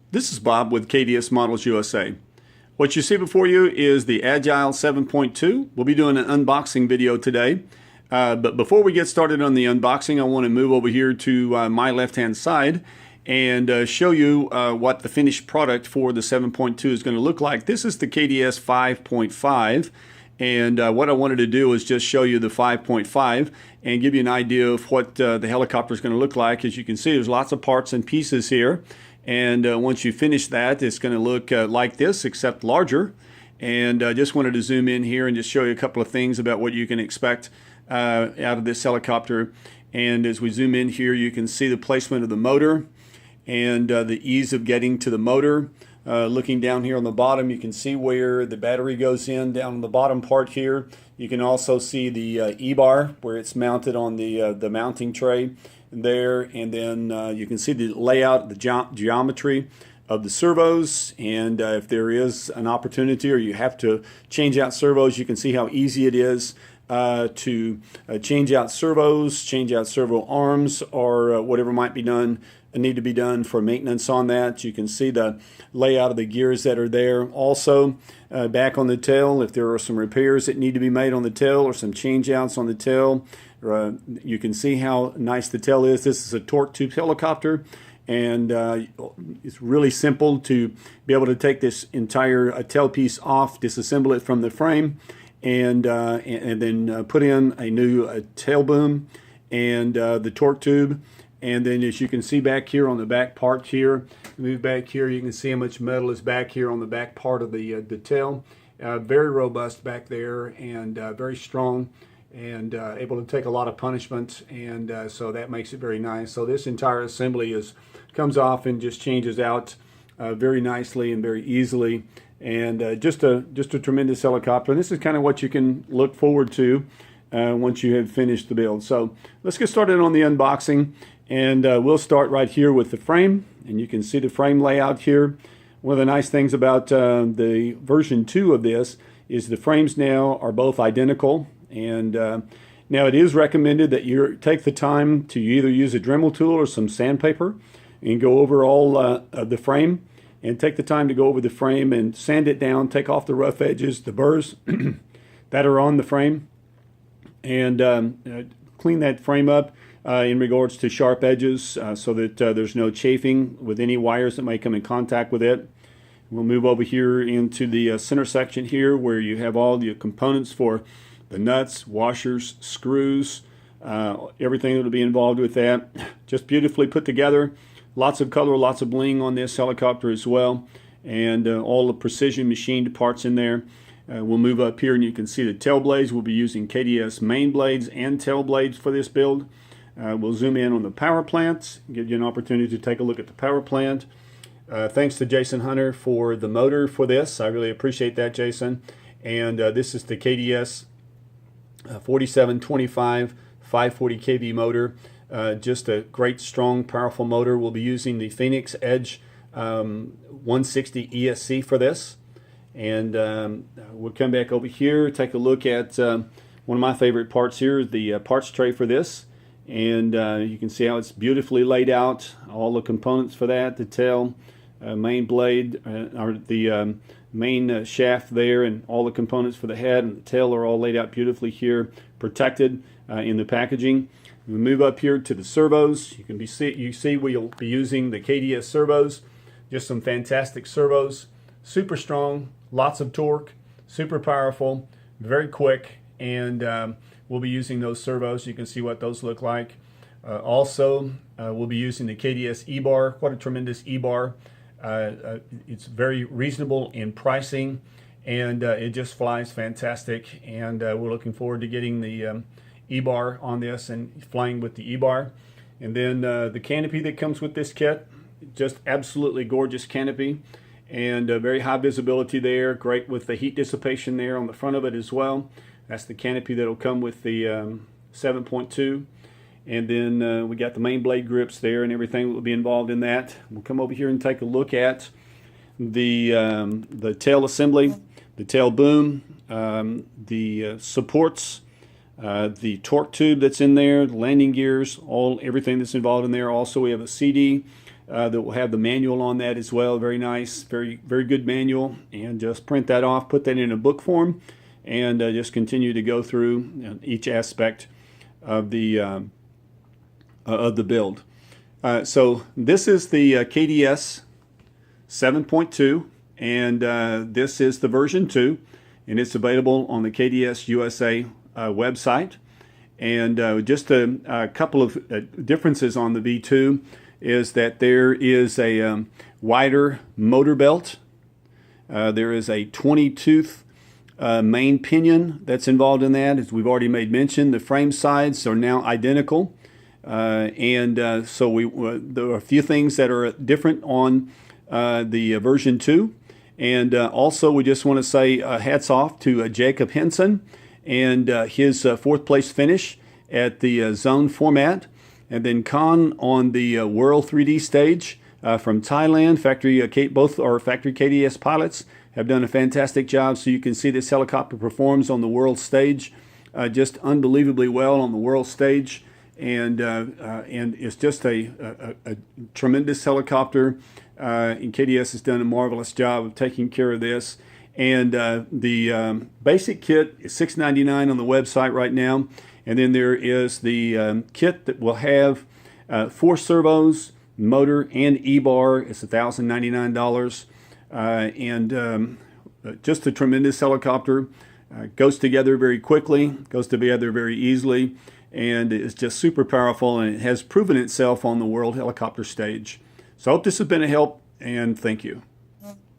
This is Bob with KDS Models USA. What you see before you is the Agile 7.2. We'll be doing an unboxing video today. But before we get started on the unboxing, I want to move over here to my left-hand side and show you what the finished product for the 7.2 is going to look like. This is the KDS 5.5. And what I wanted to do is just show you the 5.5 and give you an idea of what the helicopter is going to look like. As you can see, there's lots of parts and pieces here. And once you finish that, it's going to look like this, except larger. And I just wanted to zoom in here and just show you a couple of things about what you can expect out of this helicopter. And as we zoom in here, you can see the placement of the motor and the ease of getting to the motor. Looking down here on the bottom, you can see where the battery goes in down on the bottom part here. You can also see the E-bar where it's mounted on the mounting tray there, and then you can see the layout, the geometry of the servos, and if there is an opportunity or you have to change out servos, you can see how easy it is to change out servos, change out servo arms, or whatever might be done need to be done for maintenance on that. You can see the layout of the gears that are there. Also, back on the tail, if there are some repairs that need to be made on the tail or some change outs on the tail, you can see how nice the tail is. This is a torque tube helicopter, and it's really simple to be able to take this entire tail piece off, disassemble it from the frame, and then put in a new tail boom and the torque tube. And then as you can see back here on the back part here, move back here, you can see how much metal is back here on the back part of the tail. Very robust back there, and very strong, and able to take a lot of punishment, and so that makes it very nice. So this entire assembly comes off and just changes out very nicely and very easily, and just a tremendous helicopter. And this is kind of what you can look forward to once you have finished the build. So let's get started on the unboxing. And we'll start right here with the frame, and you can see the frame layout here. One of the nice things about the version 2 of this is the frames now are both identical, and now it is recommended that you take the time to either use a Dremel tool or some sandpaper and go over all of the frame, and take the time to go over the frame and sand it down, take off the rough edges, the burrs that are on the frame, and clean that frame up in regards to sharp edges so that there's no chafing with any wires that may come in contact with it. We'll move over here into the center section here where you have all the components for the nuts, washers, screws, everything that will be involved with that. Just beautifully put together. Lots of color, lots of bling on this helicopter as well, and all the precision machined parts in there. We'll move up here and you can see the tail blades. We'll be using KDS main blades and tail blades for this build. We'll zoom in on the power plant, give you an opportunity to take a look at the power plant. Thanks to Jason Hunter for the motor for this. I really appreciate that, Jason. And this is the KDS 4725 540 kV motor. Just a great, strong, powerful motor. We'll be using the Phoenix Edge 160 ESC for this. And we'll come back over here, take a look at one of my favorite parts here, the parts tray for this. And you can see how it's beautifully laid out, all the components for that, the tail, main blade, or the main shaft there, and all the components for the head and the tail are all laid out beautifully here, protected in the packaging. We move up here to the servos. You see we'll be using the KDS servos, just some fantastic servos, super strong, lots of torque, super powerful, very quick, and we'll be using those servos. You can see what those look like. Also, we'll be using the KDS E-bar. What a tremendous E-bar. It's very reasonable in pricing, and it just flies fantastic. And we're looking forward to getting the E-bar on this and flying with the E-bar. And then the canopy that comes with this kit, just absolutely gorgeous canopy. And very high visibility there, great with the heat dissipation there on the front of it as well. That's the canopy that'll come with the 7.2. And then we got the main blade grips there and everything that will be involved in that. We'll come over here and take a look at the tail assembly, the tail boom, the supports, the torque tube that's in there, the landing gears, everything that's involved in there. Also, we have a CD that will have the manual on that as well. Very nice, very good manual. And just print that off, put that in a book form, and just continue to go through each aspect of the build. So this is the KDS 7.2, and this is the version 2, and it's available on the KDS USA website. And just a couple of differences on the V2 is that there is a wider motor belt. There is a 20-tooth main pinion that's involved in that. As we've already made mention, the frame sides are now identical. So there are a few things that are different on the version 2. And also we just want to say hats off to Jacob Henson and his 4th place finish at the zone format. And then Khan on the World 3D stage from Thailand. Both are factory KDS pilots, have done a fantastic job. So you can see this helicopter performs on the world stage just unbelievably well on the world stage. And it's just a tremendous helicopter. And KDS has done a marvelous job of taking care of this. And the basic kit is $699 on the website right now. And then there is the kit that will have 4 servos, motor, and E-bar. It's $1,099. And just a tremendous helicopter. Goes together very quickly, goes together very easily, and it's just super powerful, and it has proven itself on the world helicopter stage. So I hope this has been a help, and thank you.